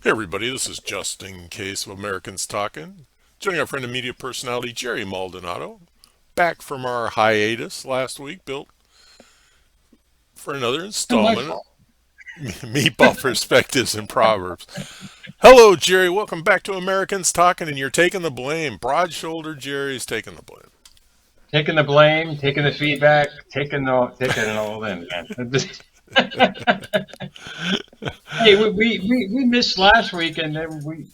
Hey everybody, this is just in case of Americans Talkin. Joining our friend and media personality Jerry Maldonado, back from our hiatus last week, built for another installment Delightful. of Meatball Perspectives and Proverbs. Hello, Jerry. Welcome back to Americans Talkin, and you're taking the blame. Broad-shouldered Jerry's taking the blame. Taking the blame, taking the feedback, taking it all in, man. Hey, we missed last week, and then we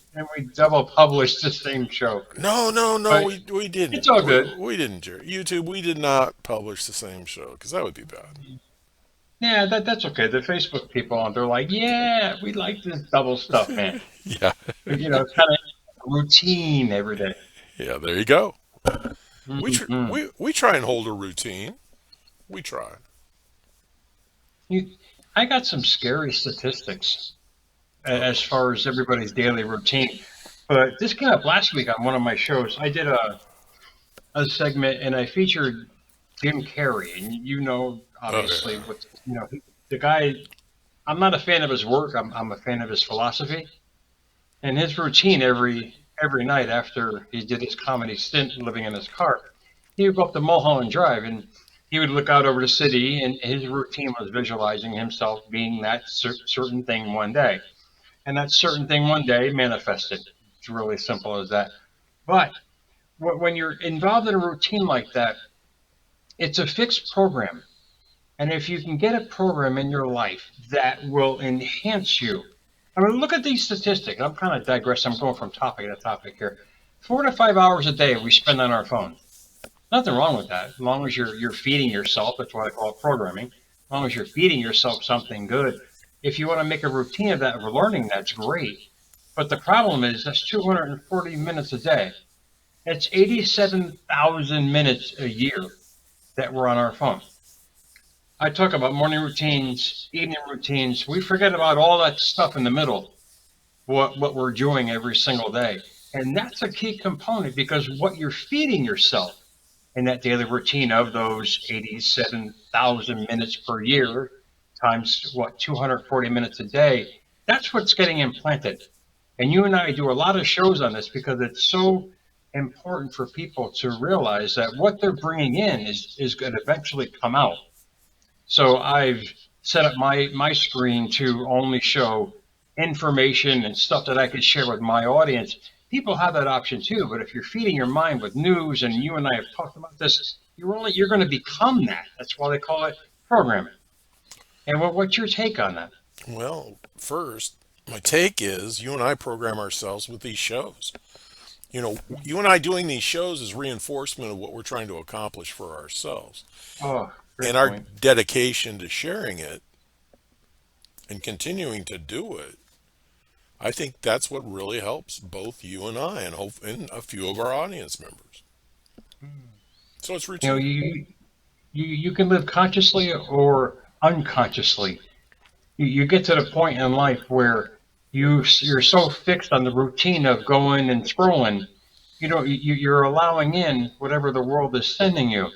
double published the same show, No, no, no, but we didn't. it's all We, good. we didn't, Jerry. YouTube, we did not publish the same show because that would be bad. Yeah, that's okay. The Facebook people, they're like, yeah, we like this double stuff, man. Yeah, It's kind of routine every day. yeah. There you go. Mm-hmm. We try and hold a routine. We try. You, I got some scary statistics as Uh-oh. far as everybody's daily routine. But this came up last week on one of my shows. I did a segment and I featured Jim Carrey, and Oh obviously, yeah. the guy. I'm not a fan of his work. I'm a fan of his philosophy and his routine every night after he did his comedy stint living in his car. He would go up to Mulholland Drive and he would look out over the city, and his routine was visualizing himself being that certain thing one day. And that certain thing one day manifested. It's really simple as that. But when you're involved in a routine like that, it's a fixed program. And if you can get a program in your life that will enhance you, I mean, look at these statistics. I'm kind of digressing. I'm going from topic to topic here. 4 to 5 hours a day we spend on our phone. Nothing wrong with that, as long as you're feeding yourself. That's what I call it programming. As long as you're feeding yourself something good. If you want to make a routine of that, of learning, that's great. But the problem is that's 240 minutes a day. That's 87,000 minutes a year that we're on our phone. I talk about morning routines, evening routines. We forget about all that stuff in the middle, what we're doing every single day. And that's a key component because what you're feeding yourself in that daily routine of those 87,000 minutes per year times what 240 minutes a day, that's what's getting implanted. And you and I do a lot of shows on this because it's so important for people to realize that what they're bringing in is going to eventually come out. So I've set up my screen to only show information and stuff that I can share with my audience. People have that option too, but if you're feeding your mind with news, and you and I have talked about this, you're going to become that. That's why they call it programming. And what's your take on that? Well, first, my take is you and I program ourselves with these shows. You and I doing these shows is reinforcement of what we're trying to accomplish for ourselves. Oh, And great our point. dedication to sharing it and continuing to do it, I think that's what really helps both you and I and hope and a few of our audience members. So it's You know, routine. you can live consciously or unconsciously. You get to the point in life where you're so fixed on the routine of going and scrolling, you're allowing in whatever the world is sending you.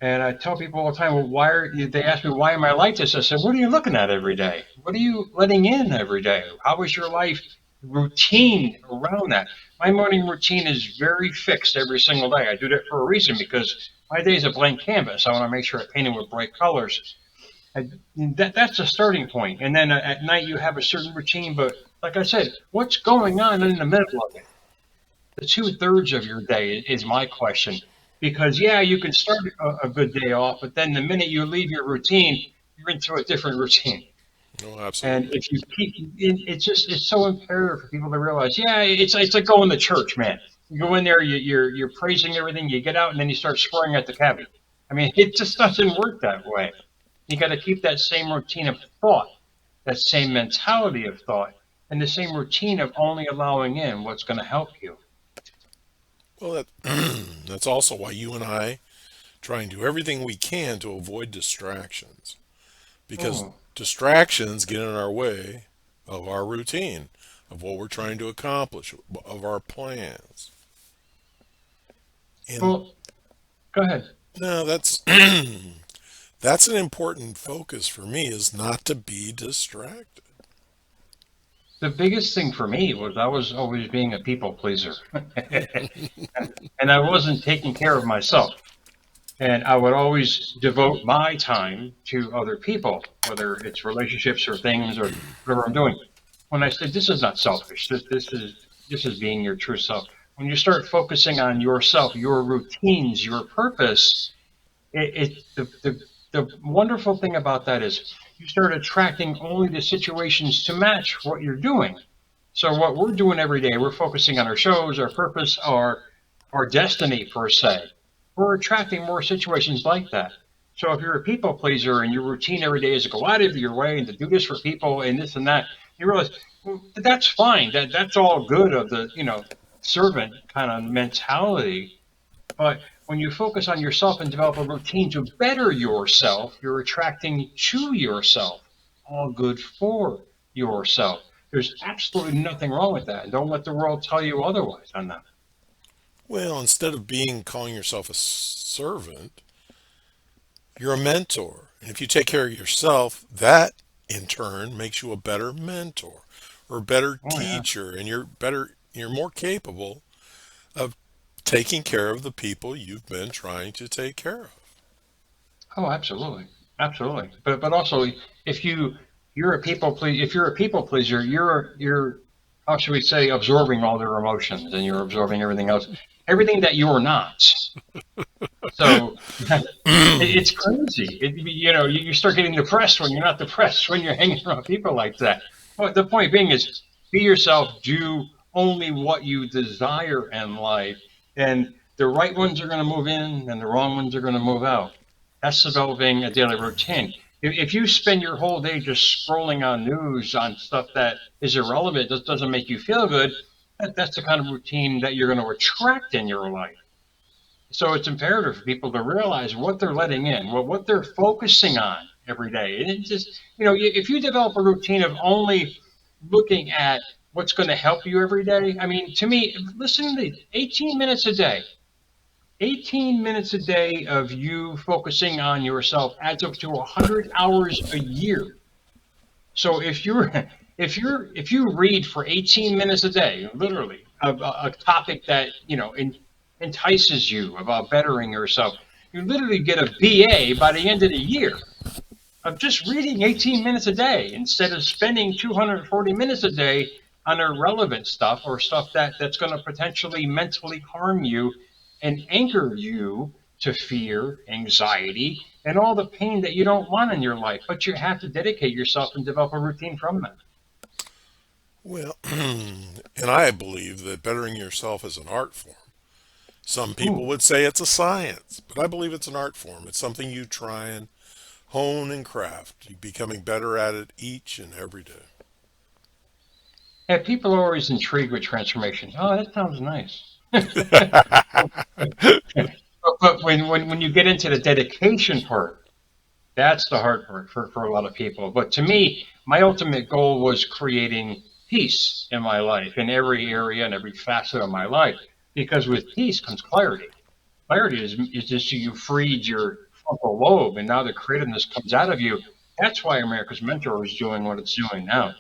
And I tell people all the time, well, they ask me, why am I like this? I said, what are you looking at every day? What are you letting in every day? How is your life routine around that? My morning routine is very fixed every single day. I do that for a reason because my day is a blank canvas. I want to make sure I paint it with bright colors. That's a starting point. And then at night you have a certain routine. But like I said, what's going on in the middle of it? The 2/3 of your day is my question. Because yeah, you can start a good day off, but then the minute you leave your routine, you're into a different routine. Oh, And absolutely. if you keep, it's so imperative for people to realize, yeah, it's like going to church, man. You go in there, you're praising everything, you get out, and then you start swearing at the cabbie. I mean, it just doesn't work that way. You got to keep that same routine of thought, that same mentality of thought, and the same routine of only allowing in what's going to help you. Well, that's also why you and I try and do everything we can to avoid distractions because Hmm. distractions get in our way of our routine, of what we're trying to accomplish, of our plans. And Well, go ahead. no, that's an important focus for me is not to be distracted. The biggest thing for me was I was always being a people pleaser, and I wasn't taking care of myself. And I would always devote my time to other people, whether it's relationships or things or whatever I'm doing. When I said this is not selfish, this is being your true self. When you start focusing on yourself, your routines, your purpose, the wonderful thing about that is you start attracting only the situations to match what you're doing. So what we're doing every day, we're focusing on our shows, our purpose, our destiny per se. We're attracting more situations like that. So if you're a people pleaser and your routine every day is to go out of your way and to do this for people and this and that, you realize well, that's fine. That's all good of the servant kind of mentality. But when you focus on yourself and develop a routine to better yourself, you're attracting to yourself all good for yourself. There's absolutely nothing wrong with that. And don't let the world tell you otherwise on that. Well, instead of being calling yourself a servant, you're a mentor. And if you take care of yourself, that in turn makes you a better mentor or a better Oh, yeah. teacher, and you're more capable of taking care of the people you've been trying to take care of. Oh, absolutely. Absolutely. But also if if you're a people pleaser, you're how should we say absorbing all their emotions and you're absorbing everything else. Everything that you're not. So it's crazy. You start getting depressed when you're not depressed when you're hanging around people like that. But the point being is, be yourself. Do only what you desire in life, and the right ones are going to move in, and the wrong ones are going to move out. That's developing a daily routine. If you spend your whole day just scrolling on news on stuff that is irrelevant, that doesn't make you feel good, that's the kind of routine that you're going to attract in your life. So it's imperative for people to realize what they're letting in, what they're focusing on every day. And it's just, if you develop a routine of only looking at what's going to help you every day, I mean, to me, listen to 18 minutes a day. 18 minutes a day of you focusing on yourself adds up to 100 hours a year. So if you read for 18 minutes a day, literally a topic that entices you about bettering yourself, you literally get a BA by the end of the year of just reading 18 minutes a day instead of spending 240 minutes a day on irrelevant stuff or stuff that's going to potentially mentally harm you and anchor you to fear, anxiety, and all the pain that you don't want in your life. But you have to dedicate yourself and develop a routine from that. Well, and I believe that bettering yourself is an art form. Some people Ooh. would say it's a science, but I believe it's an art form. It's something you try and hone and craft. You're becoming better at it each and every day. Yeah, people are always intrigued with transformation. Oh, that sounds nice. But when you get into the dedication part, that's the hard part for a lot of people. But to me, my ultimate goal was creating peace in my life, in every area and every facet of my life. Because with peace comes clarity. Clarity is just you freed your frontal lobe, and now the creativeness comes out of you. That's why America's Mentor is doing what it's doing now.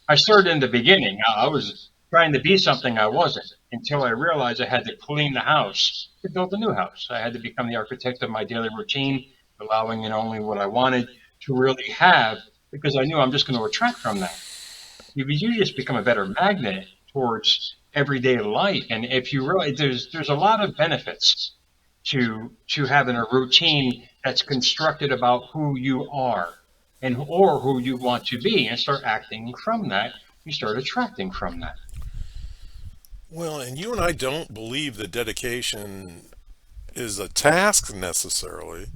I started in the beginning. I was trying to be something I wasn't until I realized I had to clean the house to build a new house. I had to become the architect of my daily routine, allowing in only what I wanted to really have because I knew I'm just going to attract from that. You just become a better magnet towards everyday life. And if you realize there's a lot of benefits to having a routine that's constructed about who you are and or who you want to be and start acting from that, you start attracting from that. Well, and you and I don't believe that dedication is a task necessarily.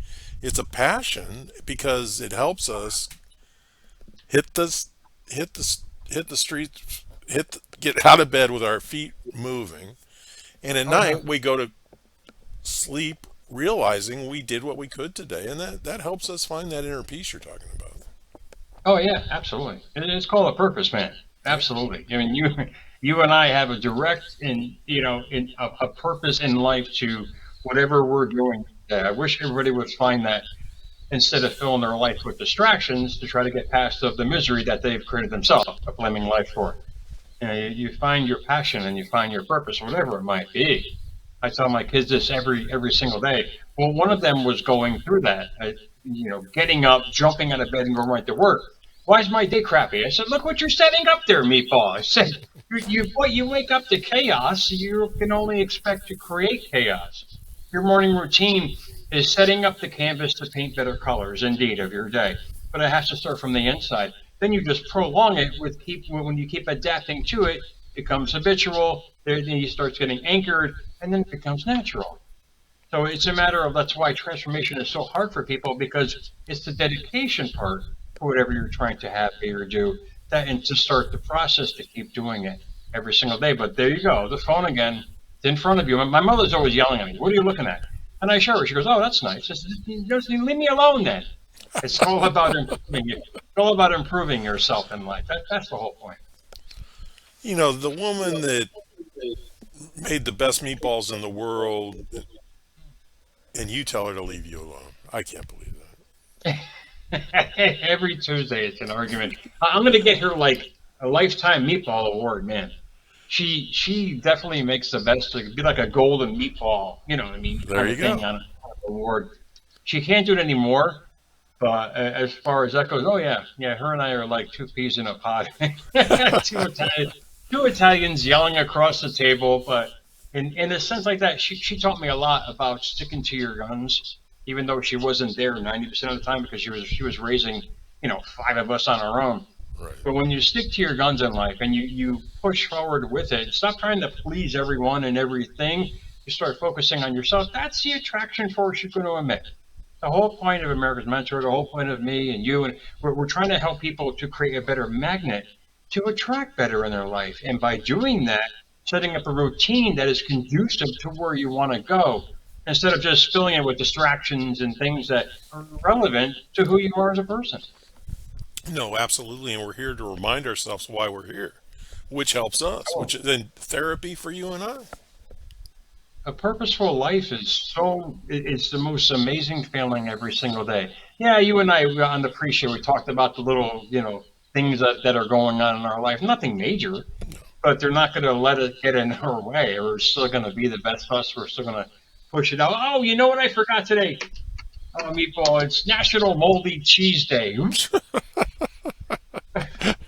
It's a passion because it helps us hit the hit the hit the street, get out of bed with our feet moving, and at Oh yeah. night we go to sleep realizing we did what we could today, and that helps us find that inner peace you're talking about. Oh yeah, absolutely. It's called a purpose, man. Yeah. Absolutely. I mean, you and I have a direct in a purpose in life to whatever we're doing. I wish everybody would find that instead of filling their life with distractions to try to get past of the misery that they've created themselves, of blaming life for. You find your passion and you find your purpose, whatever it might be. I tell my kids this every single day. Well, one of them was going through that, getting up, jumping out of bed, and going right to work. Why is my day crappy? I said, look what you're setting up there, Meatball. I said, you wake up to chaos. You can only expect to create chaos. Your morning routine is setting up the canvas to paint better colors, indeed, of your day. But it has to start from the inside. Then you just prolong it when you keep adapting to it, it becomes habitual. Then you start getting anchored, and then it becomes natural. So it's a matter of that's why transformation is so hard for people because it's the dedication part for whatever you're trying to have, be, or do, that and to start the process to keep doing it every single day. But there you go, the phone again, it's in front of you. My mother's always yelling at me, "What are you looking at?" And I show her. She goes, "Oh, that's nice." I said, "Just leave me alone then." It's all about improving you. It's all about improving yourself in life. That's the whole point. The woman that made the best meatballs in the world, and you tell her to leave you alone. I can't believe Every Tuesday, it's an argument. I'm going to get her like a lifetime meatball award, man. She definitely makes the best. It could be like a golden meatball, you know what I mean, that. There kind you of thing go. on an award. She can't do it anymore. But as far as that goes, oh yeah, yeah, her and I are like two peas in a pod. Two Italians yelling across the table. But in a sense like that, she taught me a lot about sticking to your guns, even though she wasn't there 90% of the time because she was raising, five of us on her own. Right. But when you stick to your guns in life and you push forward with it, stop trying to please everyone and everything. You start focusing on yourself. That's the attraction force you're going to emit. The whole point of America's Mentor, the whole point of me and you, and we're trying to help people to create a better magnet to attract better in their life. And by doing that, setting up a routine that is conducive to where you want to go, instead of just filling it with distractions and things that are irrelevant to who you are as a person. No, absolutely. And we're here to remind ourselves why we're here, which helps us, which is then therapy for you and I. A purposeful life it's the most amazing feeling every single day. Yeah, you and I on the pre-show we talked about the little things that are going on in our life. Nothing major, but they're not going to let it get in our way. We're still going to be the best of us. We're still going to push it out. Oh, you know what I forgot today? Oh, Meatball, it's National Moldy Cheese Day. Oops,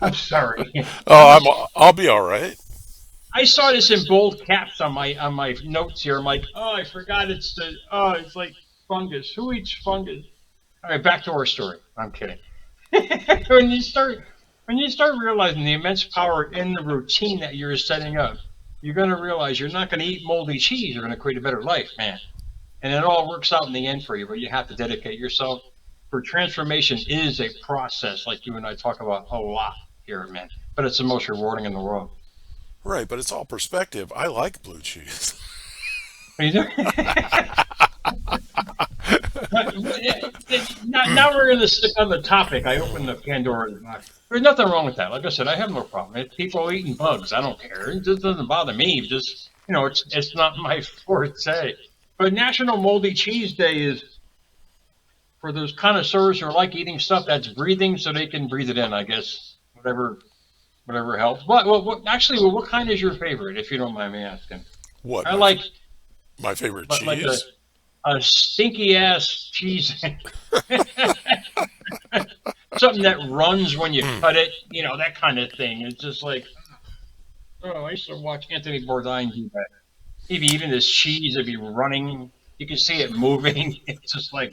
I'm sorry. I'm Oh, just I'll be all right. I saw this in bold caps on my notes here. I'm like, oh, I forgot it's like fungus. Who eats fungus? All right, back to our story. I'm kidding. when you start when you start realizing the immense power in the routine that you're setting up, you're going to realize you're not going to eat moldy cheese. You're going to create a better life, man. And it all works out in the end for you. But you have to dedicate yourself. For transformation is a process, like you and I talk about a lot here, man. But it's the most rewarding in the world. Right, but it's all perspective. I like blue cheese. Are you doing? Now we're going to stick on the topic. I opened the Pandora's box. There's nothing wrong with that. Like I said, I have no problem. If people are eating bugs, I don't care. It just doesn't bother me. Just it's not my forte. But National Moldy Cheese Day is for those connoisseurs who like eating stuff that's breathing, so they can breathe it in. I guess whatever helps. What kind is your favorite, if you don't mind me asking? What, I like my favorite like cheese? a stinky ass cheese. Something that runs when you cut it, that kind of thing. It's just like, oh, I used to watch Anthony Bourdain do that. He'd be eating this cheese, it'd be running. You can see it moving. It's just like,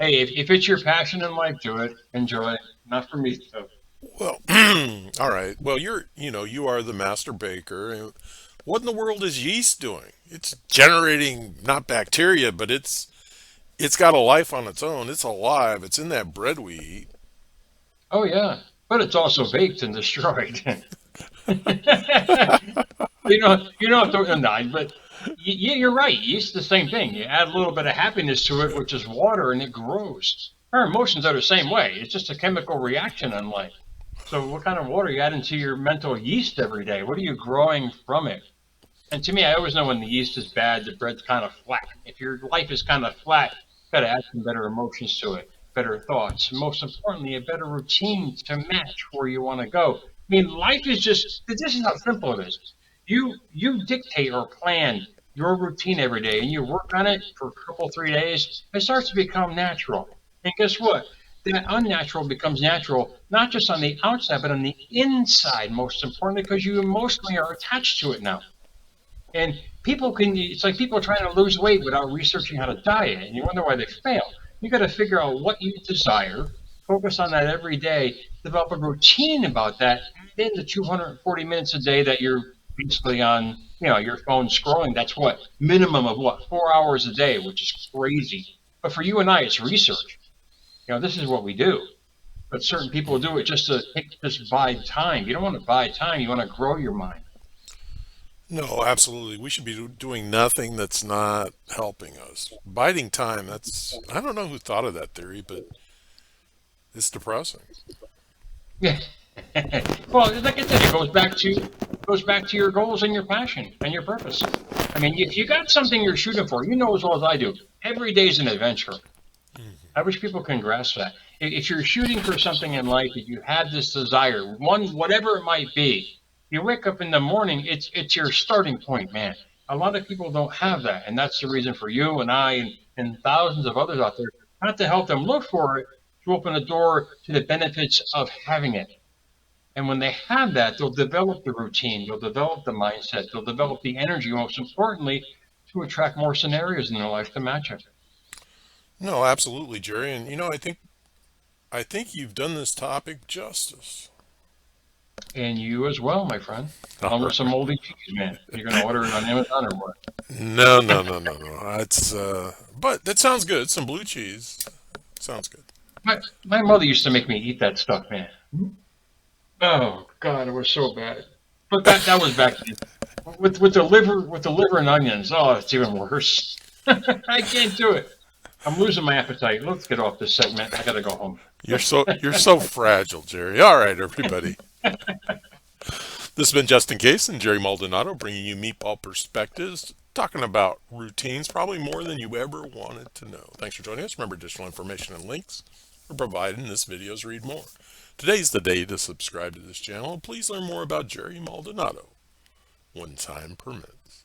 hey, if it's your passion in life, do it. Enjoy. Not for me, though. Well, all right. Well, you are the master baker. And what in the world is yeast doing? It's generating not bacteria, but it's got a life on its own. It's alive. It's in that bread we eat. Oh, yeah. But it's also baked and destroyed. You don't have to deny, but you're right. Yeast the same thing. You add a little bit of happiness to it, which is water, and it grows. Our emotions are the same way. It's just a chemical reaction in life. So, what kind of water you add into your mental yeast every day? What are you growing from it? And to me, I always know when the yeast is bad, the bread's kind of flat. If your life is kind of flat, you got to add some better emotions to it, better thoughts, and most importantly, a better routine to match where you want to go. I mean, life is just this is how simple it is. You dictate or plan your routine every day, and you work on it for a couple 3 days. It starts to become natural. And guess what? That unnatural becomes natural, not just on the outside, but on the inside. Most importantly, because you emotionally are attached to it now. And people can, it's like people trying to lose weight without researching how to diet, and you wonder why they fail. You got to figure out what you desire, focus on that every day, develop a routine about that, add in the 240 minutes a day that you're basically on, your phone scrolling. That's what minimum of what 4 hours a day, which is crazy. But for you and I, it's research. This is what we do. But certain people do it just to just buy time. You don't want to buy time. You want to grow your mind. No, absolutely. We should be doing nothing that's not helping us. Biding time, I don't know who thought of that theory, but it's depressing. Yeah. Well, like I said, it goes back to your goals and your passion and your purpose. I mean, if you got something you're shooting for, you know as well as I do, every day is an adventure. I wish people can grasp that. If you're shooting for something in life, if you have this desire, whatever it might be, you wake up in the morning, it's your starting point, man. A lot of people don't have that, and that's the reason for you and I and thousands of others out there, not to help them look for it, to open the door to the benefits of having it. And when they have that, they'll develop the routine, they'll develop the mindset, they'll develop the energy, most importantly, to attract more scenarios in their life to match it. No, absolutely, Jerry. And I think you've done this topic justice. And you as well, my friend. All Along with some right. moldy cheese, man. You're going to order it on Amazon or what? No, no, no, no, no. It's but that sounds good. Some blue cheese sounds good. My mother used to make me eat that stuff, man. Oh God, it was so bad. But that was back then. With the liver and onions. Oh, it's even worse. I can't do it. I'm losing my appetite. Let's get off this segment. I gotta go home. You're so fragile, Jerry. All right, everybody. This has been Just in Case and Jerry Maldonado bringing you meatball perspectives, talking about routines, probably more than you ever wanted to know. Thanks for joining us. Remember, additional information and links are provided in this video's read more. Today's the day to subscribe to this channel. Please learn more about Jerry Maldonado when time permits.